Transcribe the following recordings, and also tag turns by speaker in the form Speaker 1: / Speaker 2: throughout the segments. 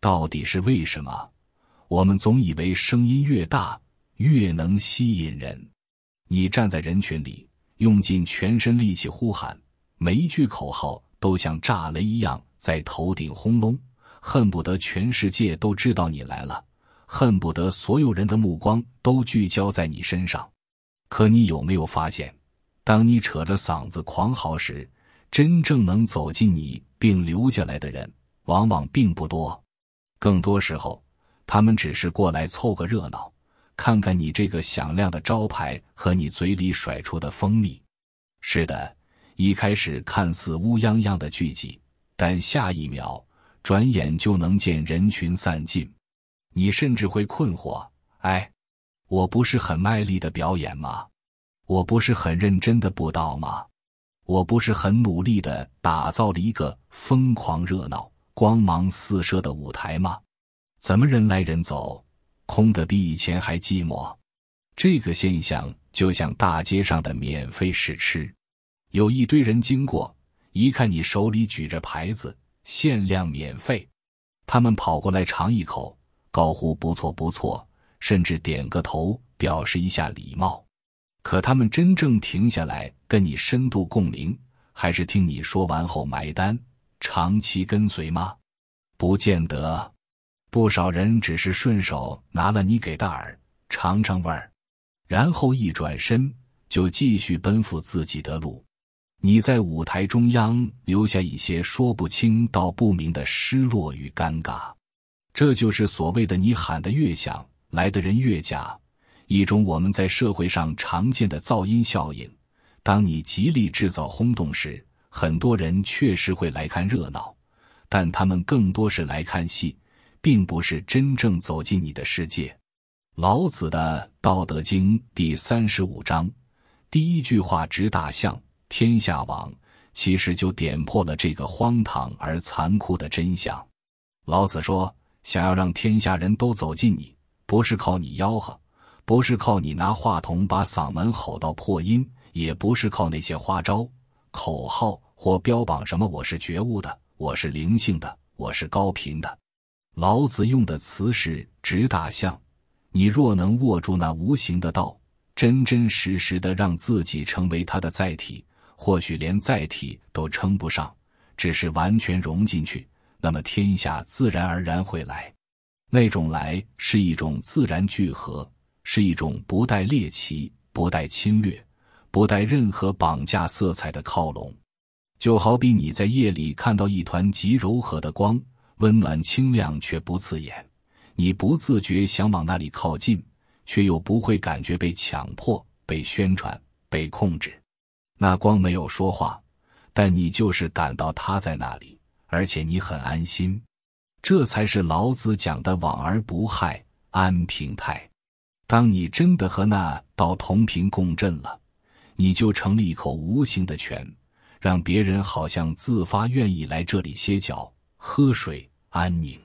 Speaker 1: 到底是为什么？我们总以为声音越大，越能吸引人。你站在人群里，用尽全身力气呼喊，每一句口号都像炸雷一样在头顶轰隆，恨不得全世界都知道你来了，恨不得所有人的目光都聚焦在你身上。可你有没有发现，当你扯着嗓子狂嚎时，真正能走进你并留下来的人往往并不多。更多时候，他们只是过来凑个热闹，看看你这个响亮的招牌和你嘴里甩出的蜂蜜。是的，一开始看似乌泱泱的聚集，但下一秒转眼就能见人群散尽。你甚至会困惑，我不是很卖力的表演吗？我不是很认真的布道吗？我不是很努力地打造了一个疯狂热闹、光芒四射的舞台吗？怎么人来人走，空得比以前还寂寞？这个现象就像大街上的免费试吃，有一堆人经过，一看你手里举着牌子限量免费，他们跑过来尝一口，高呼不错不错，甚至点个头表示一下礼貌。可他们真正停下来跟你深度共鸣，还是听你说完后买单，长期跟随吗？不见得。不少人只是顺手拿了你给的饵，尝尝味儿，然后一转身就继续奔赴自己的路。你在舞台中央留下一些说不清道不明的失落与尴尬，这就是所谓的你喊得越响，来的人越假，一种我们在社会上常见的噪音效应。当你极力制造轰动时，很多人确实会来看热闹，但他们更多是来看戏，并不是真正走进你的世界。老子的《道德经》第35章第一句话直打向天下往，其实就点破了这个荒唐而残酷的真相。老子说，想要让天下人都走进你，不是靠你吆喝，不是靠你拿话筒把嗓门吼到破音，也不是靠那些花招、口号或标榜什么我是觉悟的，我是灵性的，我是高频的。老子用的词是直打向，你若能握住那无形的道，真真实实的让自己成为它的载体，或许连载体都称不上，只是完全融进去，那么天下自然而然会来。那种来是一种自然聚合，是一种不带猎奇、不带侵略、不带任何绑架色彩的靠拢。就好比你在夜里看到一团极柔和的光，温暖清亮却不刺眼，你不自觉想往那里靠近，却又不会感觉被强迫、被宣传、被控制。那光没有说话，但你就是感到它在那里，而且你很安心。这才是老子讲的往而不害，安平泰。当你真的和那道同频共振了，你就成了一口无形的泉，让别人好像自发愿意来这里歇脚、喝水、安宁。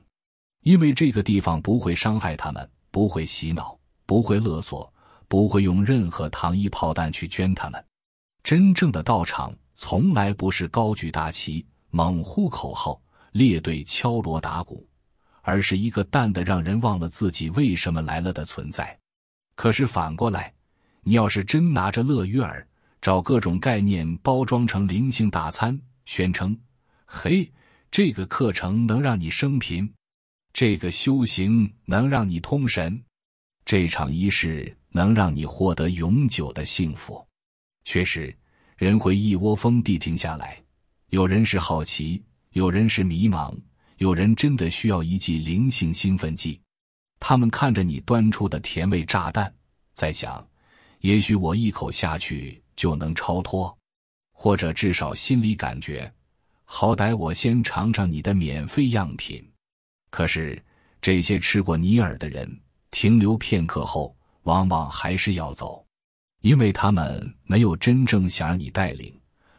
Speaker 1: 因为这个地方不会伤害他们，不会洗脑，不会勒索，不会用任何糖衣炮弹去圈他们。真正的道场从来不是高举大旗、猛呼口号、列队敲锣打鼓，而是一个淡的让人忘了自己为什么来了的存在。可是反过来，你要是真拿着乐于饵，找各种概念包装成灵性大餐，宣称嘿，这个课程能让你升频，这个修行能让你通神，这场仪式能让你获得永久的幸福，确实人会一窝蜂地停下来。有人是好奇，有人是迷茫，有人真的需要一剂灵性兴奋剂。他们看着你端出的甜味炸弹，在想，也许我一口下去就能超脱，或者至少心里感觉，好歹我先尝尝你的免费样品。可是这些吃过你饵的人，停留片刻后往往还是要走，因为他们没有真正想让你带领，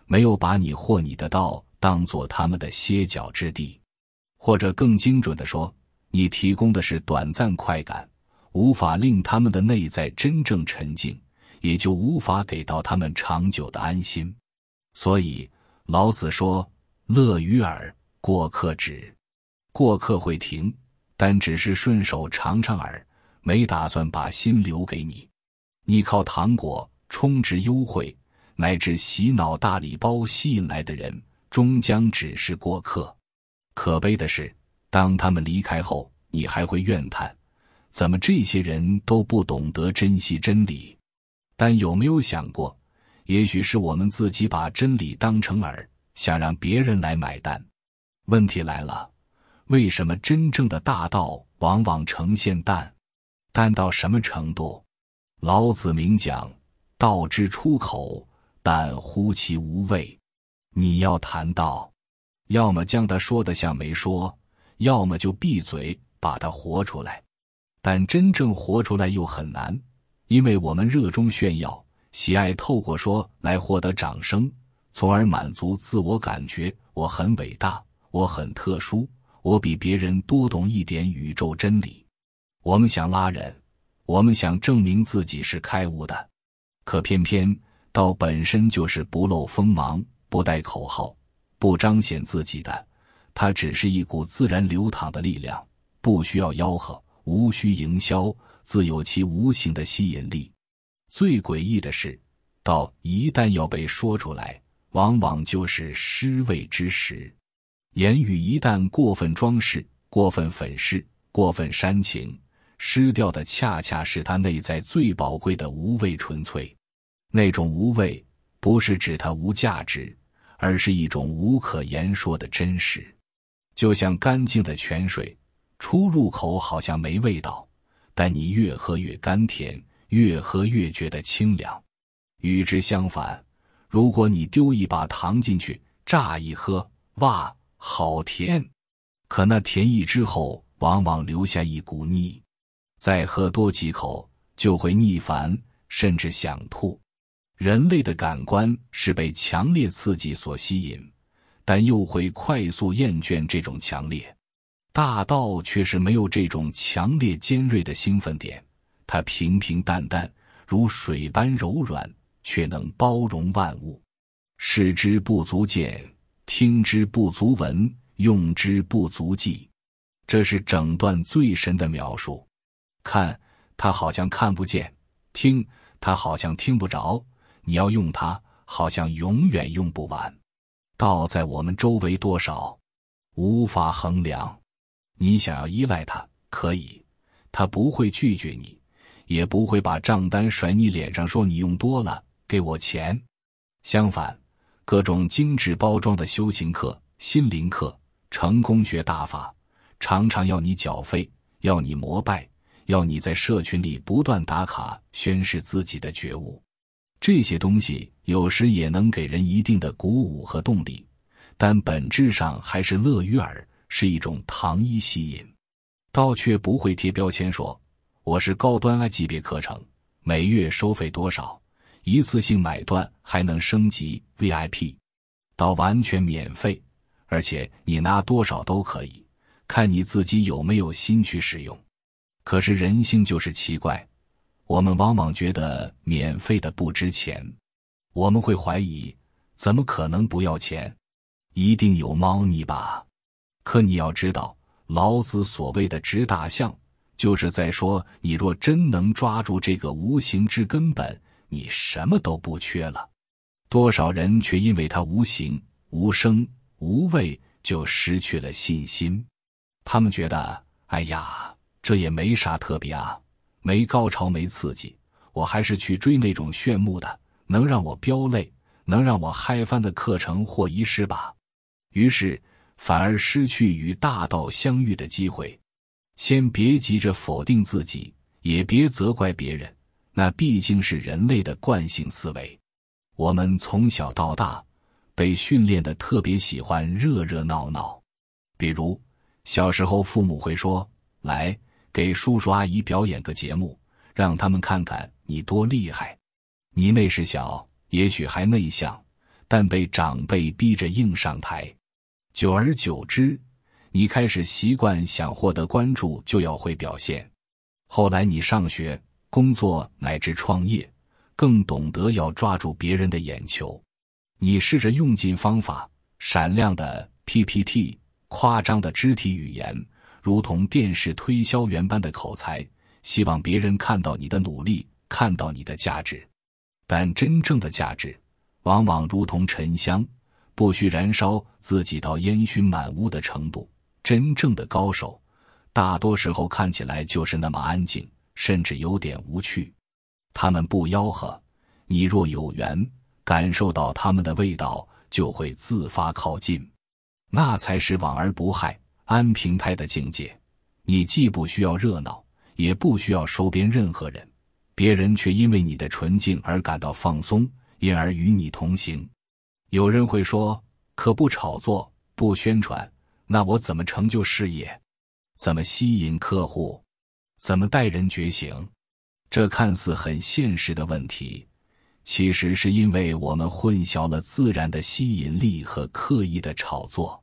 Speaker 1: 没有把你或你的道当作他们的歇脚之地。或者更精准地说，你提供的是短暂快感，无法令他们的内在真正沉静，也就无法给到他们长久的安心。所以老子说，乐于饵，过客止。过客会停，但只是顺手尝尝耳，没打算把心留给你。你靠糖果、充值优惠乃至洗脑大礼包吸引来的人，终将只是过客。可悲的是，当他们离开后，你还会怨叹，怎么这些人都不懂得珍惜真理。但有没有想过，也许是我们自己把真理当成饵，想让别人来买单。问题来了，为什么真正的大道往往呈现淡？淡到什么程度？老子明讲，道之出口，淡乎其无味。你要谈道，要么将它说得像没说，要么就闭嘴，把它活出来。但真正活出来又很难，因为我们热衷炫耀，喜爱透过说来获得掌声，从而满足自我感觉，我很伟大，我很特殊，我比别人多懂一点宇宙真理。我们想拉人，我们想证明自己是开悟的，可偏偏道本身就是不露锋芒，不带口号，不彰显自己的，它只是一股自然流淌的力量，不需要吆喝，无需营销，自有其无形的吸引力。最诡异的是，道一旦要被说出来，往往就是失味之时。言语一旦过分装饰、过分粉饰、过分煽情，失掉的恰恰是它内在最宝贵的无味纯粹。那种无味，不是指它无价值，而是一种无可言说的真实。就像干净的泉水，初入口好像没味道，但你越喝越甘甜，越喝越觉得清凉。与之相反，如果你丢一把糖进去，乍一喝，哇，好甜，可那甜意之后往往留下一股腻，再喝多几口就会腻烦，甚至想吐。人类的感官是被强烈刺激所吸引，但又会快速厌倦这种强烈。大道却是没有这种强烈尖锐的兴奋点，它平平淡淡，如水般柔软，却能包容万物。视之不足见，听之不足闻，用之不足记。这是整段最深的描述。看，它好像看不见；听，它好像听不着。你要用它，好像永远用不完。道在我们周围多少，无法衡量。你想要依赖它，可以，它不会拒绝你，也不会把账单甩你脸上说你用多了，给我钱。相反，各种精致包装的修行课、心灵课、成功学大法，常常要你缴费，要你膜拜，要你在社群里不断打卡，宣示自己的觉悟。这些东西有时也能给人一定的鼓舞和动力，但本质上还是乐于饵，是一种糖衣吸引。道却不会贴标签说，我是高端 I 级别课程，每月收费多少，一次性买断还能升级 VIP。道完全免费，而且你拿多少都可以，看你自己有没有心去使用。可是人性就是奇怪，我们往往觉得免费的不值钱，我们会怀疑，怎么可能不要钱？一定有猫腻吧？可你要知道，老子所谓的直大象，就是在说，你若真能抓住这个无形之根本，你什么都不缺了。多少人却因为它无形、无声、无味，就失去了信心。他们觉得，哎呀，这也没啥特别啊，没高潮没刺激，我还是去追那种炫目的，能让我飙泪，能让我嗨翻的课程或仪式吧。于是反而失去与大道相遇的机会。先别急着否定自己，也别责怪别人，那毕竟是人类的惯性思维。我们从小到大被训练得特别喜欢热热闹闹。比如小时候父母会说，来，给叔叔阿姨表演个节目，让他们看看你多厉害。你那时小，也许还内向，但被长辈逼着硬上台。久而久之，你开始习惯想获得关注就要会表现。后来你上学、工作乃至创业，更懂得要抓住别人的眼球。你试着用尽方法，闪亮的 PPT、夸张的肢体语言、如同电视推销员般的口才，希望别人看到你的努力，看到你的价值。但真正的价值往往如同沉香，不需燃烧自己到烟熏满屋的程度。真正的高手大多时候看起来就是那么安静，甚至有点无趣。他们不吆喝，你若有缘感受到他们的味道，就会自发靠近。那才是往而不害、安平泰的境界。你既不需要热闹，也不需要收编任何人，别人却因为你的纯净而感到放松，因而与你同行。有人会说，可不炒作，不宣传，那我怎么成就事业？怎么吸引客户？怎么带人觉醒？这看似很现实的问题，其实是因为我们混淆了自然的吸引力和刻意的炒作。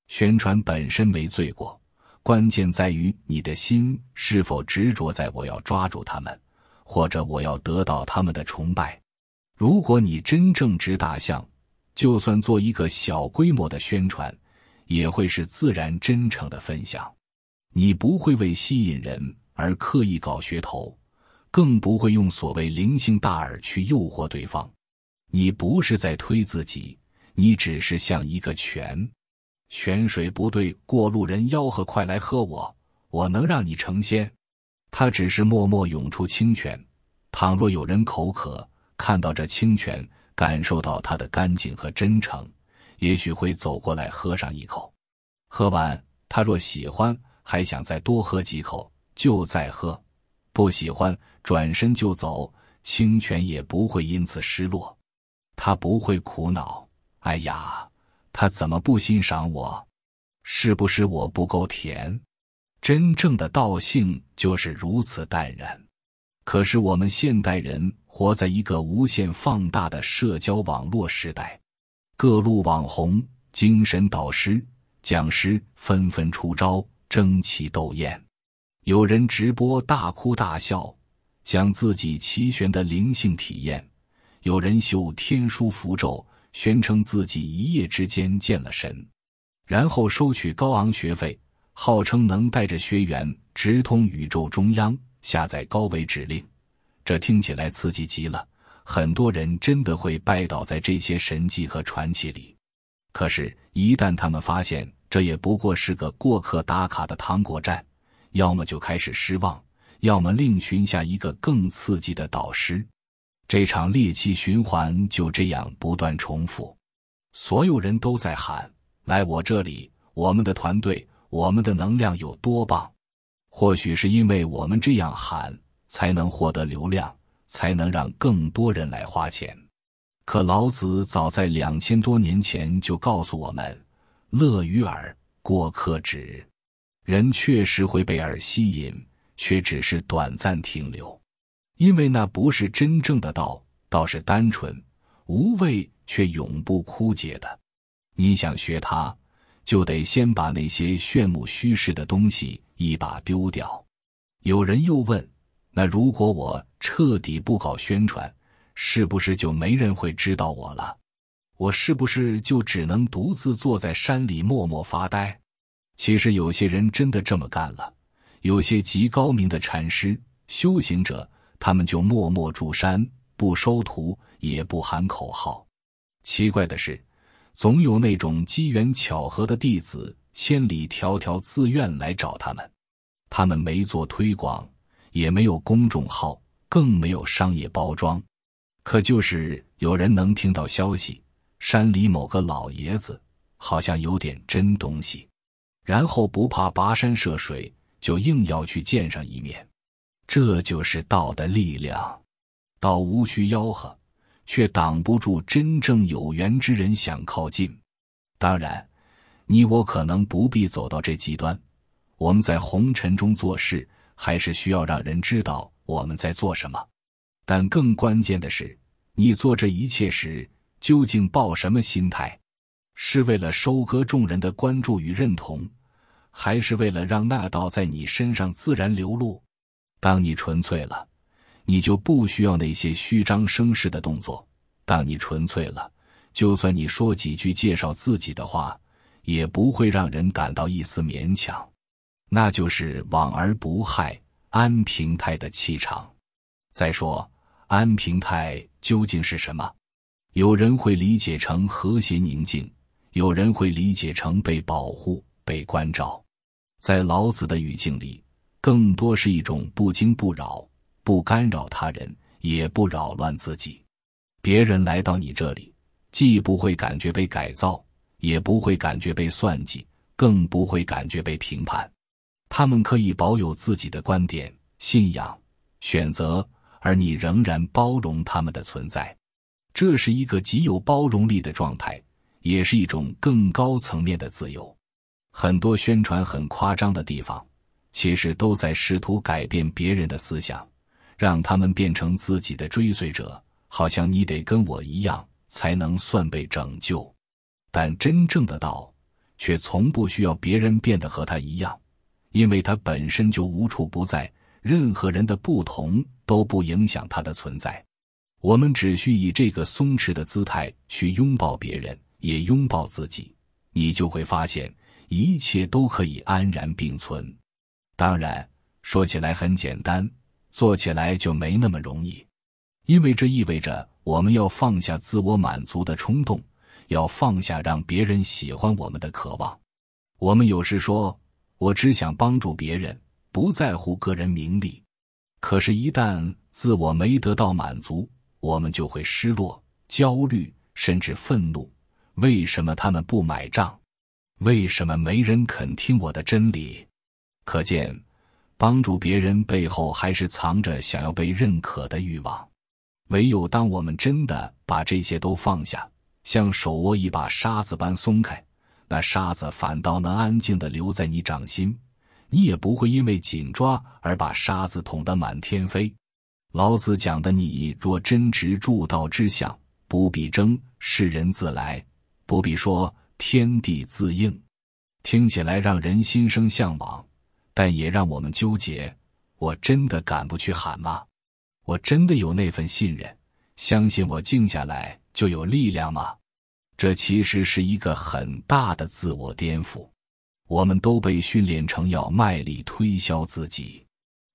Speaker 1: 宣传本身没罪过，关键在于你的心是否执着在我要抓住他们，或者我要得到他们的崇拜。如果你真正值大象，就算做一个小规模的宣传，也会是自然真诚的分享。你不会为吸引人而刻意搞噱头，更不会用所谓灵性大饵去诱惑对方。你不是在推自己，你只是像一个泉水不对，过路人吆喝快来喝我能让你成仙。它只是默默涌出清泉，倘若有人口渴，看到这清泉，感受到它的干净和真诚，也许会走过来喝上一口。喝完，他若喜欢，还想再多喝几口，就再喝；不喜欢，转身就走，清泉也不会因此失落。他不会苦恼，哎呀，他怎么不欣赏我？是不是我不够甜？真正的道性就是如此淡然。可是我们现代人活在一个无限放大的社交网络时代，各路网红、精神导师、讲师纷纷出招，争奇斗艳。有人直播大哭大笑，讲自己奇玄的灵性体验；有人秀天书符咒，宣称自己一夜之间见了神，然后收取高昂学费，号称能带着学员直通宇宙中央，下载高维指令。这听起来刺激极了，很多人真的会拜倒在这些神迹和传奇里。可是，一旦他们发现这也不过是个过客打卡的糖果站，要么就开始失望，要么另寻下一个更刺激的导师。这场猎奇循环就这样不断重复。所有人都在喊，来我这里，我们的团队，我们的能量有多棒。或许是因为我们这样喊，才能获得流量，才能让更多人来花钱。可老子早在2000多年前就告诉我们，乐于饵，过客止。人确实会被饵吸引，却只是短暂停留。因为那不是真正的道，道是单纯、无味却永不枯竭的。你想学它，就得先把那些炫目虚实的东西一把丢掉。有人又问，那如果我彻底不搞宣传，是不是就没人会知道我了？我是不是就只能独自坐在山里默默发呆？其实有些人真的这么干了，有些极高明的禅师、修行者，他们就默默住山，不收徒，也不喊口号。奇怪的是，总有那种机缘巧合的弟子千里迢迢自愿来找他们。他们没做推广，也没有公众号，更没有商业包装，可就是有人能听到消息，山里某个老爷子好像有点真东西，然后不怕跋山涉水，就硬要去见上一面。这就是道的力量。道无需吆喝，却挡不住真正有缘之人想靠近。当然，你我可能不必走到这极端，我们在红尘中做事，还是需要让人知道我们在做什么。但更关键的是，你做这一切时，究竟抱什么心态？是为了收割众人的关注与认同，还是为了让那道在你身上自然流露？当你纯粹了，你就不需要那些虚张声势的动作。当你纯粹了，就算你说几句介绍自己的话，也不会让人感到一丝勉强。那就是往而不害、安平泰的气场。再说，安平泰究竟是什么？有人会理解成和谐宁静，有人会理解成被保护、被关照。在老子的语境里，更多是一种不惊不扰，不干扰他人，也不扰乱自己。别人来到你这里，既不会感觉被改造，也不会感觉被算计，更不会感觉被评判。他们可以保有自己的观点、信仰、选择，而你仍然包容他们的存在。这是一个极有包容力的状态，也是一种更高层面的自由。很多宣传很夸张的地方，其实都在试图改变别人的思想，让他们变成自己的追随者，好像你得跟我一样才能算被拯救。但真正的道却从不需要别人变得和他一样，因为他本身就无处不在，任何人的不同都不影响他的存在。我们只需以这个松弛的姿态去拥抱别人，也拥抱自己，你就会发现一切都可以安然并存。当然，说起来很简单，做起来就没那么容易，因为这意味着我们要放下自我满足的冲动，要放下让别人喜欢我们的渴望。我们有时说，我只想帮助别人，不在乎个人名利。可是一旦自我没得到满足，我们就会失落、焦虑，甚至愤怒。为什么他们不买账？为什么没人肯听我的真理？可见，帮助别人背后还是藏着想要被认可的欲望。唯有当我们真的把这些都放下，像手握一把沙子般松开，那沙子反倒能安静地留在你掌心，你也不会因为紧抓而把沙子捅得满天飞。老子讲的你若真执助道之相，不必争，世人自来，不必说天地自应。听起来让人心生向往，但也让我们纠结，我真的敢不去喊吗？我真的有那份信任，相信我静下来就有力量吗？这其实是一个很大的自我颠覆。我们都被训练成要卖力推销自己，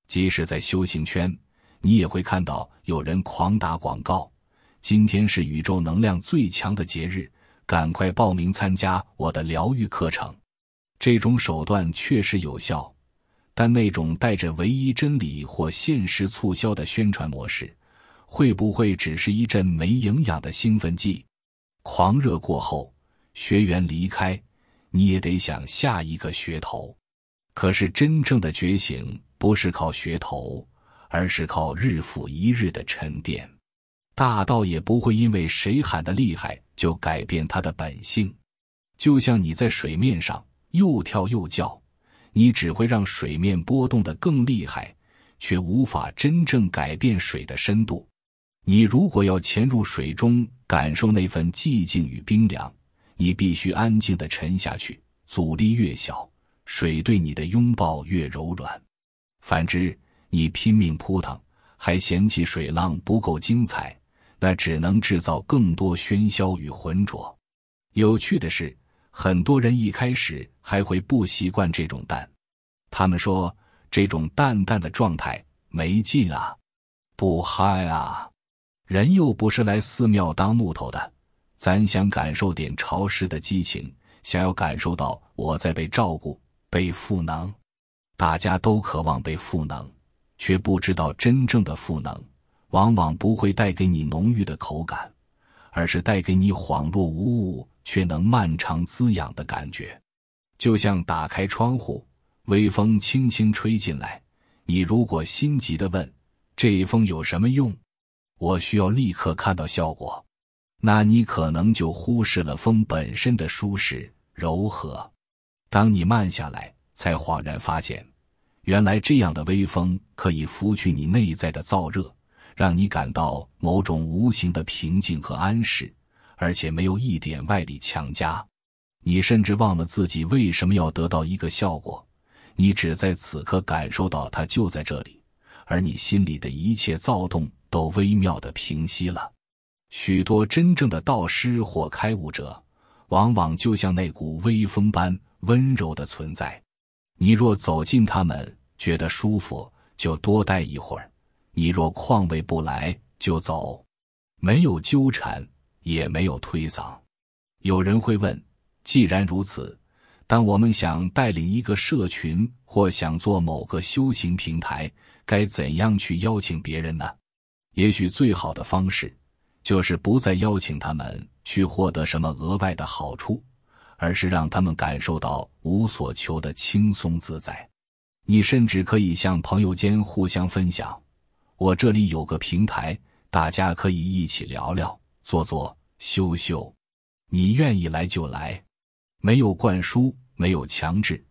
Speaker 1: 即使在修行圈，你也会看到有人狂打广告，今天是宇宙能量最强的节日，赶快报名参加我的疗愈课程。这种手段确实有效，但那种带着唯一真理或现实促销的宣传模式，会不会只是一阵没营养的兴奋剂？狂热过后，学员离开，你也得想下一个噱头。可是真正的觉醒不是靠噱头，而是靠日复一日的沉淀。大道也不会因为谁喊得厉害就改变它的本性。就像你在水面上又跳又叫，你只会让水面波动得更厉害，却无法真正改变水的深度。你如果要潜入水中，感受那份寂静与冰凉，你必须安静地沉下去，阻力越小，水对你的拥抱越柔软。反之，你拼命扑腾，还嫌弃水浪不够精彩，那只能制造更多喧嚣与浑浊。有趣的是，很多人一开始还会不习惯这种淡，他们说这种淡淡的状态没劲啊，不嗨啊，人又不是来寺庙当木头的，咱想感受点潮湿的激情，想要感受到我在被照顾、被赋能。大家都渴望被赋能，却不知道真正的赋能往往不会带给你浓郁的口感，而是带给你恍若无物却能漫长滋养的感觉。就像打开窗户，微风轻轻吹进来，你如果心急地问，这风有什么用？我需要立刻看到效果，那你可能就忽视了风本身的舒适、柔和。当你慢下来，才恍然发现，原来这样的微风可以拂去你内在的燥热，让你感到某种无形的平静和安适，而且没有一点外力强加。你甚至忘了自己为什么要得到一个效果，你只在此刻感受到它就在这里，而你心里的一切躁动都微妙地平息了。许多真正的道师或开悟者，往往就像那股微风般温柔的存在。你若走近他们，觉得舒服，就多待一会儿；你若况味不来，就走。没有纠缠，也没有推搡。有人会问，既然如此，当我们想带领一个社群，或想做某个修行平台，该怎样去邀请别人呢？也许最好的方式，就是不再邀请他们去获得什么额外的好处，而是让他们感受到无所求的轻松自在。你甚至可以向朋友间互相分享，我这里有个平台，大家可以一起聊聊，做做，修修。你愿意来就来，没有灌输，没有强制，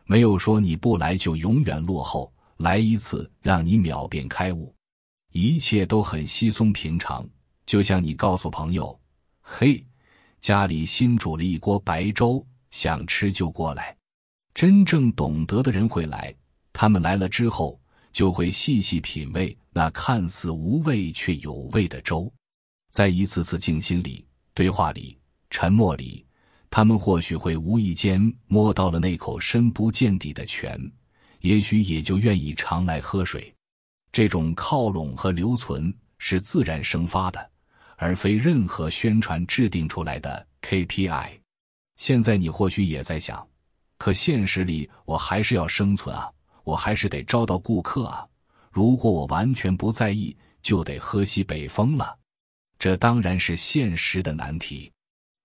Speaker 1: 没有说你不来就永远落后，来一次让你秒变开悟。一切都很稀松平常，就像你告诉朋友，嘿，家里新煮了一锅白粥，想吃就过来。真正懂得的人会来，他们来了之后，就会细细品味那看似无味却有味的粥。在一次次静心里、对话里、沉默里，他们或许会无意间摸到了那口深不见底的泉，也许也就愿意常来喝水。这种靠拢和留存是自然生发的，而非任何宣传制定出来的 KPI。 现在你或许也在想，可现实里我还是要生存啊，我还是得招到顾客啊，如果我完全不在意，就得喝西北风了。这当然是现实的难题。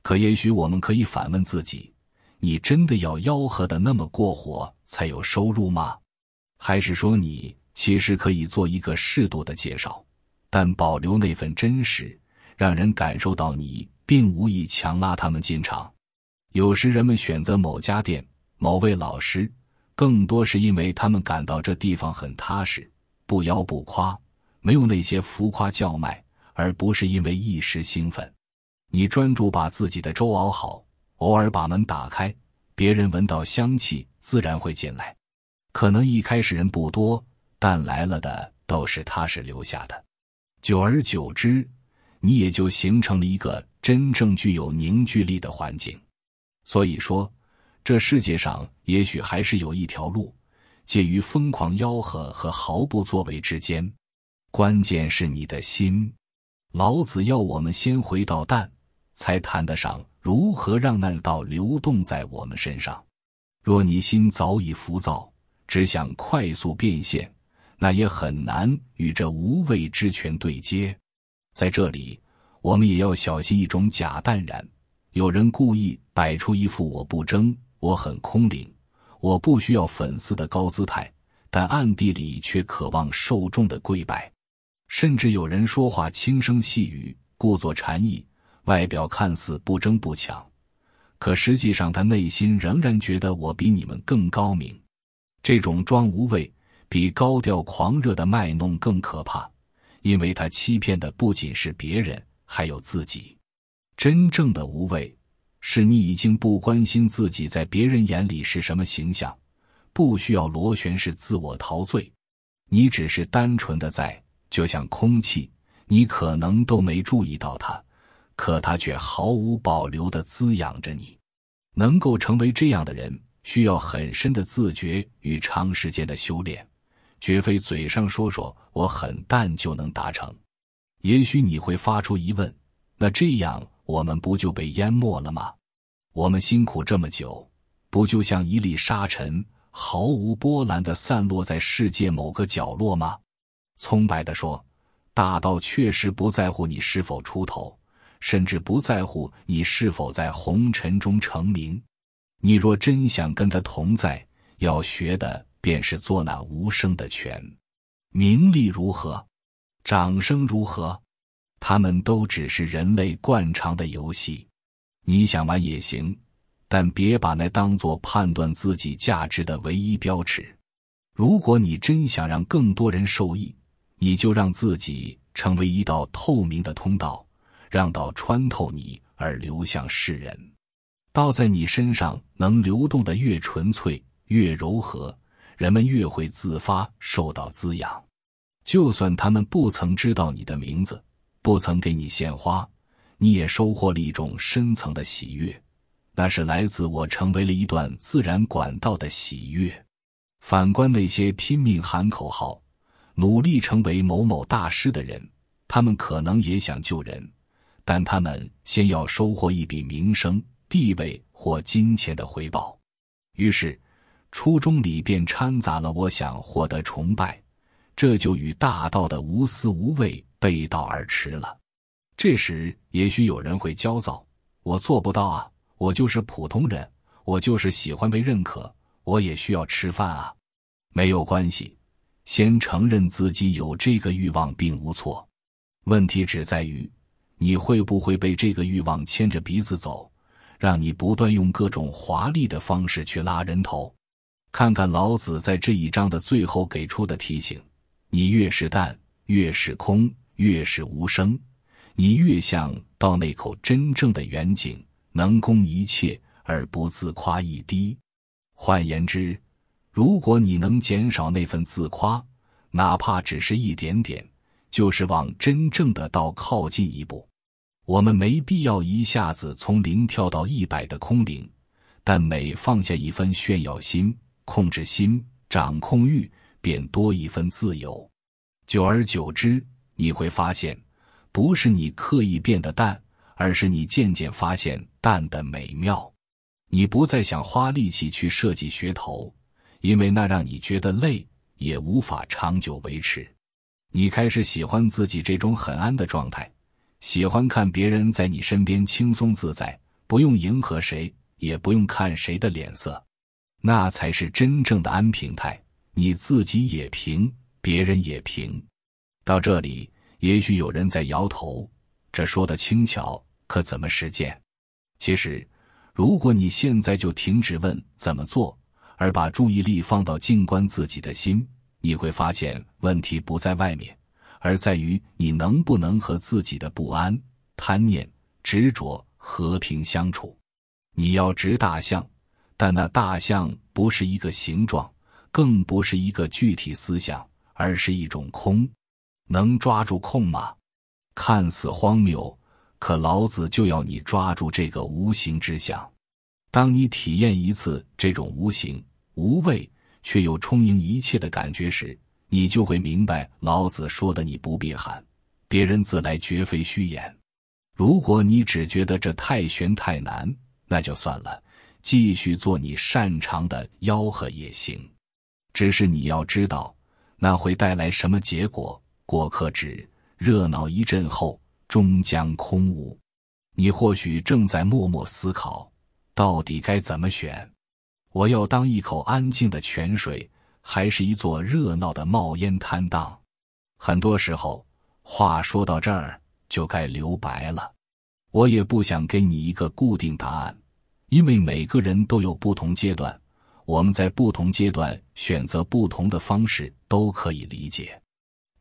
Speaker 1: 可也许我们可以反问自己，你真的要吆喝的那么过火才有收入吗？还是说你其实可以做一个适度的介绍，但保留那份真实，让人感受到你并无意强拉他们进场。有时人们选择某家店、某位老师，更多是因为他们感到这地方很踏实，不妖不夸，没有那些浮夸叫卖，而不是因为一时兴奋。你专注把自己的粥熬好，偶尔把门打开，别人闻到香气自然会进来。可能一开始人不多，但来了的都是踏实留下的。久而久之，你也就形成了一个真正具有凝聚力的环境。所以说，这世界上也许还是有一条路，介于疯狂吆喝和毫不作为之间。关键是你的心。老子要我们先回到淡，才谈得上如何让那道流动在我们身上。若你心早已浮躁，只想快速变现，那也很难与这无畏之泉对接。在这里，我们也要小心一种假淡然。有人故意摆出一副我不争，我很空灵，我不需要粉丝的高姿态，但暗地里却渴望受众的跪拜。甚至有人说话轻声细语，故作禅意，外表看似不争不抢，可实际上他内心仍然觉得我比你们更高明。这种装无畏比高调狂热的卖弄更可怕，因为他欺骗的不仅是别人，还有自己。真正的无畏，是你已经不关心自己在别人眼里是什么形象，不需要螺旋式自我陶醉，你只是单纯的在，就像空气，你可能都没注意到它，可它却毫无保留地滋养着你。能够成为这样的人，需要很深的自觉与长时间的修炼，绝非嘴上说说我很淡就能达成。也许你会发出疑问，那这样我们不就被淹没了吗？我们辛苦这么久，不就像一粒沙尘，毫无波澜地散落在世界某个角落吗？葱白地说，大道确实不在乎你是否出头，甚至不在乎你是否在红尘中成名。你若真想跟他同在，要学的便是做那无声的泉。名利如何？掌声如何？他们都只是人类惯常的游戏。你想玩也行，但别把那当作判断自己价值的唯一标尺。如果你真想让更多人受益，你就让自己成为一道透明的通道，让道穿透你而流向世人。道在你身上能流动得越纯粹，越柔和，人们越会自发受到滋养。就算他们不曾知道你的名字，不曾给你献花，你也收获了一种深层的喜悦，那是来自我成为了一段自然管道的喜悦。反观那些拼命喊口号，努力成为某某大师的人，他们可能也想救人，但他们先要收获一笔名声、地位或金钱的回报。于是初衷里便掺杂了我想获得崇拜，这就与大道的无私无畏背道而驰了。这时也许有人会焦躁，我做不到啊，我就是普通人，我就是喜欢被认可，我也需要吃饭啊。没有关系，先承认自己有这个欲望并无错，问题只在于你会不会被这个欲望牵着鼻子走，让你不断用各种华丽的方式去拉人头。看看老子在这一章的最后给出的提醒，你越是淡，越是空，越是无声，你越像到那口真正的远景，能供一切而不自夸一滴。换言之，如果你能减少那份自夸，哪怕只是一点点，就是往真正的道靠近一步。我们没必要一下子从0跳到100的空灵，但每放下一分炫耀心、控制心、掌控欲，便多一分自由。久而久之，你会发现，不是你刻意变得淡，而是你渐渐发现淡的美妙。你不再想花力气去设计噱头，因为那让你觉得累，也无法长久维持。你开始喜欢自己这种很安的状态，喜欢看别人在你身边轻松自在，不用迎合谁，也不用看谁的脸色。那才是真正的安平态，你自己也平，别人也平。到这里，也许有人在摇头，这说得轻巧，可怎么实践？其实，如果你现在就停止问怎么做，而把注意力放到静观自己的心，你会发现问题不在外面，而在于你能不能和自己的不安、贪念、执着和平相处。你要执大象，但那大象不是一个形状，更不是一个具体思想，而是一种空。能抓住空吗？看似荒谬，可老子就要你抓住这个无形之象。当你体验一次这种无形、无味，却又充盈一切的感觉时，你就会明白老子说的你不必喊，别人自来绝非虚言。如果你只觉得这太玄太难，那就算了，继续做你擅长的吆喝也行。只是你要知道，那会带来什么结果。过客止，热闹一阵后，终将空无。你或许正在默默思考，到底该怎么选？我要当一口安静的泉水，还是一座热闹的冒烟摊档？很多时候，话说到这儿，就该留白了。我也不想给你一个固定答案，因为每个人都有不同阶段，我们在不同阶段选择不同的方式都可以理解。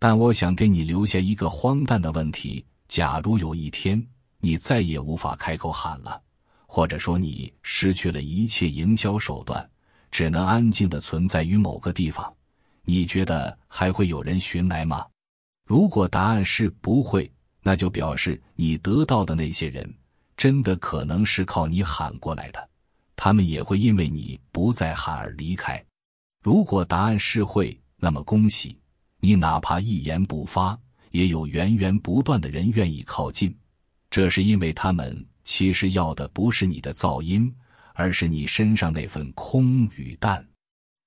Speaker 1: 但我想给你留下一个荒诞的问题，假如有一天你再也无法开口喊了，或者说你失去了一切营销手段，只能安静地存在于某个地方，你觉得还会有人寻来吗？如果答案是不会，那就表示你得到的那些人真的可能是靠你喊过来的，他们也会因为你不再喊而离开。如果答案是会，那么恭喜你，哪怕一言不发，也有源源不断的人愿意靠近。这是因为他们其实要的不是你的噪音，而是你身上那份空与淡。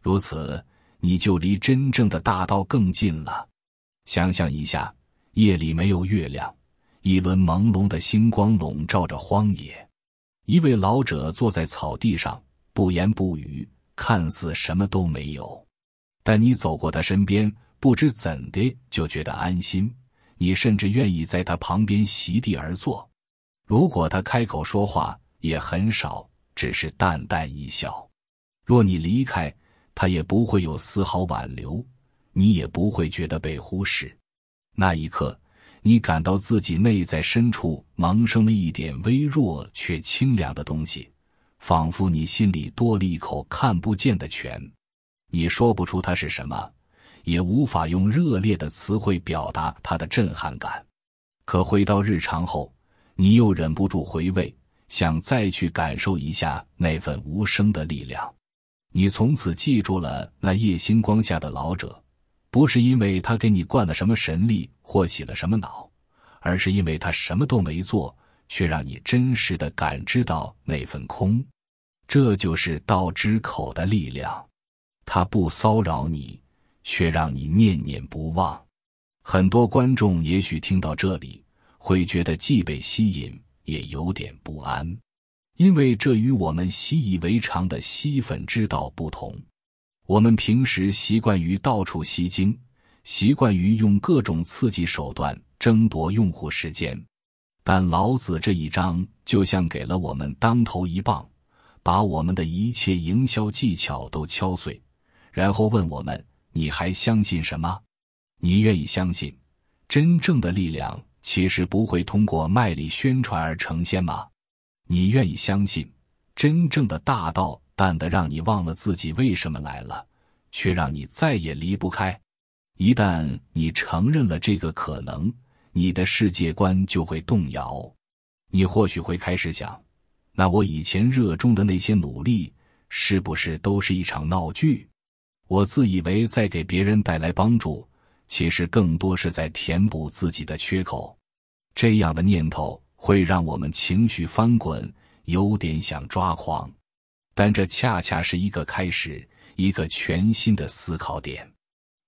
Speaker 1: 如此，你就离真正的大道更近了。想象一下，夜里没有月亮，一轮朦胧的星光笼罩着荒野。一位老者坐在草地上，不言不语，看似什么都没有。但你走过他身边，不知怎的就觉得安心，你甚至愿意在他旁边席地而坐。如果他开口说话，也很少，只是淡淡一笑。若你离开，他也不会有丝毫挽留，你也不会觉得被忽视。那一刻，你感到自己内在深处萌生了一点微弱却清凉的东西，仿佛你心里多了一口看不见的泉。你说不出它是什么，也无法用热烈的词汇表达它的震撼感。可回到日常后，你又忍不住回味，想再去感受一下那份无声的力量。你从此记住了那夜星光下的老者，不是因为他给你灌了什么神力或洗了什么脑，而是因为他什么都没做，却让你真实地感知到那份空。这就是道之口的力量，它不骚扰你，却让你念念不忘。很多观众也许听到这里，会觉得既被吸引，也有点不安，因为这与我们习以为常的吸粉之道不同。我们平时习惯于到处吸睛，习惯于用各种刺激手段争夺用户时间，但老子这一章就像给了我们当头一棒，把我们的一切营销技巧都敲碎，然后问我们：你还相信什么？你愿意相信真正的力量其实不会通过卖力宣传而呈现吗？你愿意相信真正的大道淡得让你忘了自己为什么来了，却让你再也离不开？一旦你承认了这个可能，你的世界观就会动摇。你或许会开始想，那我以前热衷的那些努力，是不是都是一场闹剧？我自以为在给别人带来帮助，其实更多是在填补自己的缺口。这样的念头会让我们情绪翻滚，有点想抓狂。但这恰恰是一个开始，一个全新的思考点。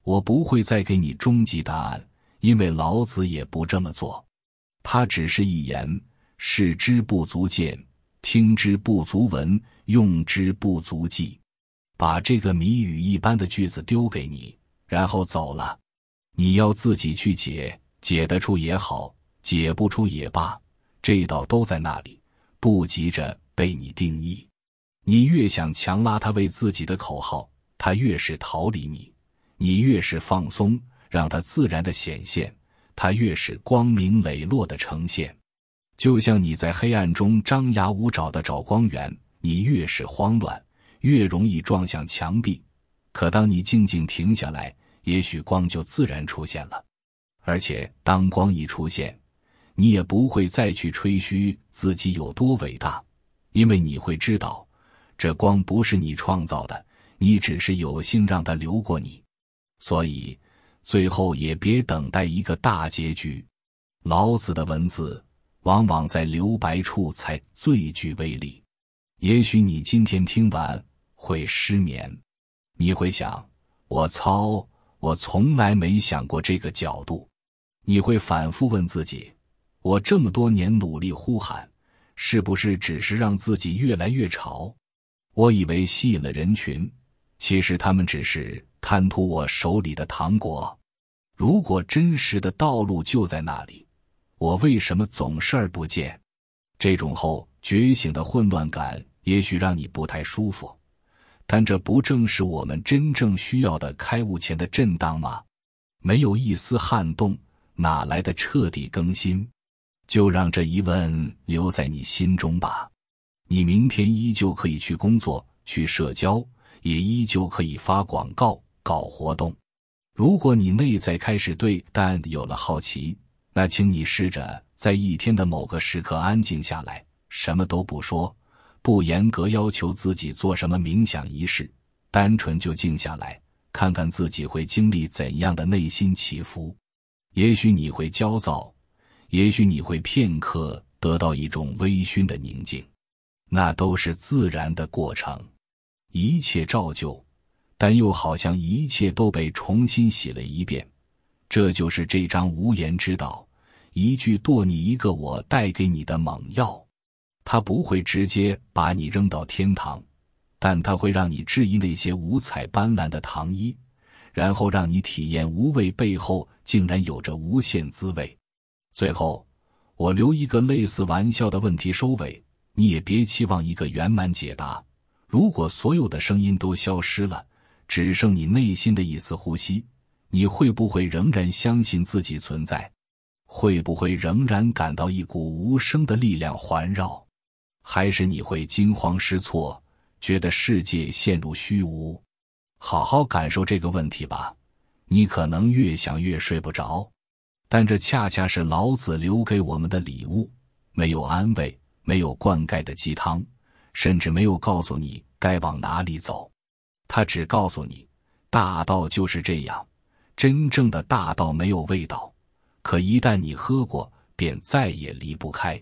Speaker 1: 我不会再给你终极答案，因为老子也不这么做。他只是一言：视之不足见，听之不足闻，用之不足记。把这个谜语一般的句子丢给你，然后走了。你要自己去解，解得出也好，解不出也罢，这道都在那里，不急着被你定义。你越想强拉他为自己的口号，他越是逃离你；你越是放松，让他自然的显现，他越是光明磊落的呈现。就像你在黑暗中张牙舞爪的找光源，你越是慌乱，越容易撞向墙壁。可当你静静停下来，也许光就自然出现了。而且当光一出现，你也不会再去吹嘘自己有多伟大，因为你会知道，这光不是你创造的，你只是有幸让它流过你。所以最后也别等待一个大结局。老子的文字往往在留白处才最具威力。也许你今天听完会失眠，你会想，我操，我从来没想过这个角度。你会反复问自己，我这么多年努力呼喊，是不是只是让自己越来越吵？我以为吸引了人群，其实他们只是贪图我手里的糖果。如果真实的道路就在那里，我为什么总视而不见？这种后觉醒的混乱感也许让你不太舒服，但这不正是我们真正需要的开悟前的震荡吗？没有一丝撼动，哪来的彻底更新？就让这疑问留在你心中吧。你明天依旧可以去工作，去社交，也依旧可以发广告，搞活动。如果你内在开始对答案有了好奇，那请你试着在一天的某个时刻安静下来，什么都不说，不严格要求自己做什么冥想仪式，单纯就静下来，看看自己会经历怎样的内心起伏。也许你会焦躁，也许你会片刻得到一种微醺的宁静，那都是自然的过程。一切照旧，但又好像一切都被重新洗了一遍。这就是这张无言之道，一句剁你一个我带给你的猛药。它不会直接把你扔到天堂，但它会让你质疑那些五彩斑斓的糖衣，然后让你体验无味背后竟然有着无限滋味。最后，我留一个类似玩笑的问题收尾，你也别期望一个圆满解答。如果所有的声音都消失了，只剩你内心的一丝呼吸，你会不会仍然相信自己存在？会不会仍然感到一股无声的力量环绕？还是你会惊慌失措，觉得世界陷入虚无？好好感受这个问题吧，你可能越想越睡不着，但这恰恰是老子留给我们的礼物，没有安慰，没有灌溉的鸡汤，甚至没有告诉你该往哪里走。他只告诉你，大道就是这样，真正的大道没有味道，可一旦你喝过，便再也离不开。